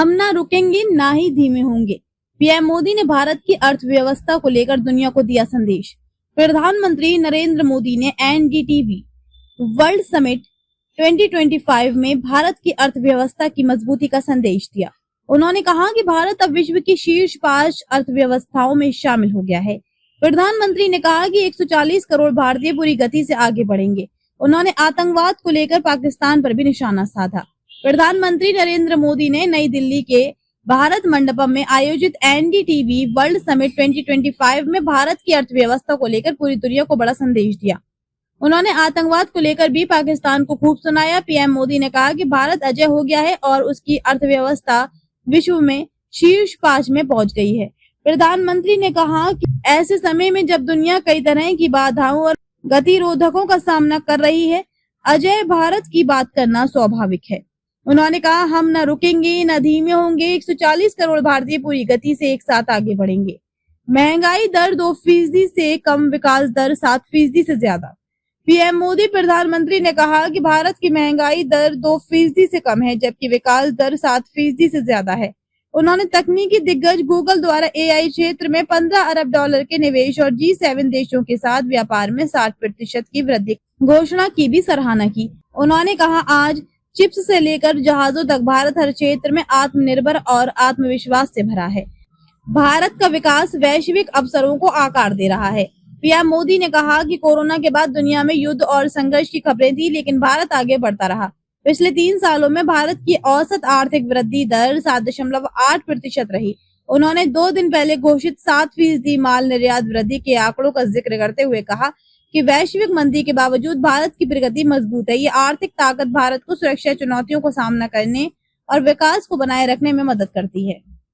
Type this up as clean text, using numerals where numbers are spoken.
हम ना रुकेंगे ना ही धीमे होंगे। पीएम मोदी ने भारत की अर्थव्यवस्था को लेकर दुनिया को दिया संदेश। प्रधानमंत्री नरेंद्र मोदी ने एनडीटीवी वर्ल्ड समिट 2025 में भारत की अर्थव्यवस्था की मजबूती का संदेश दिया। उन्होंने कहा कि भारत अब विश्व की शीर्ष 5 अर्थव्यवस्थाओं में शामिल हो गया है। प्रधानमंत्री ने कहा कि 140 करोड़ भारतीय पूरी गति से आगे बढ़ेंगे। उन्होंने आतंकवाद को लेकर पाकिस्तान पर भी निशाना साधा। प्रधानमंत्री नरेंद्र मोदी ने नई दिल्ली के भारत मंडपम में आयोजित एनडीटीवी वर्ल्ड समिट 2025 में भारत की अर्थव्यवस्था को लेकर पूरी दुनिया को बड़ा संदेश दिया। उन्होंने आतंकवाद को लेकर भी पाकिस्तान को खूब सुनाया। पीएम मोदी ने कहा कि भारत अजय हो गया है और उसकी अर्थव्यवस्था विश्व में शीर्ष 5 में पहुंच गई है। प्रधानमंत्री ने कहा कि ऐसे समय में जब दुनिया कई तरह की बाधाओं और गतिरोधकों का सामना कर रही है, अजय भारत की बात करना स्वाभाविक है। उन्होंने कहा, हम न रुकेंगे न धीमे होंगे। 140 करोड़ भारतीय पूरी गति से एक साथ आगे बढ़ेंगे। महंगाई दर 2% से कम, विकास दर 7% से ज्यादा। पीएम मोदी प्रधानमंत्री ने कहा कि भारत की महंगाई दर 2% से कम है, जबकि विकास दर 7% से ज्यादा है। उन्होंने तकनीकी दिग्गज गूगल द्वारा एआई क्षेत्र में $15 अरब के निवेश और G7 देशों के साथ व्यापार में 60% की वृद्धि घोषणा की भी सराहना की। उन्होंने कहा, आज चिप्स से लेकर जहाजों तक भारत हर क्षेत्र में आत्मनिर्भर और आत्मविश्वास से भरा है। भारत का विकास वैश्विक अवसरों को आकार दे रहा है। पीएम मोदी ने कहा कि कोरोना के बाद दुनिया में युद्ध और संघर्ष की खबरें थी, लेकिन भारत आगे बढ़ता रहा। पिछले 3 सालों में भारत की औसत आर्थिक वृद्धि दर 7.8% रही। उन्होंने 2 दिन पहले घोषित 7% माल निर्यात वृद्धि के आंकड़ों का जिक्र करते हुए कहा कि वैश्विक मंदी के बावजूद भारत की प्रगति मजबूत है। ये आर्थिक ताकत भारत को सुरक्षा चुनौतियों को सामना करने और विकास को बनाए रखने में मदद करती है।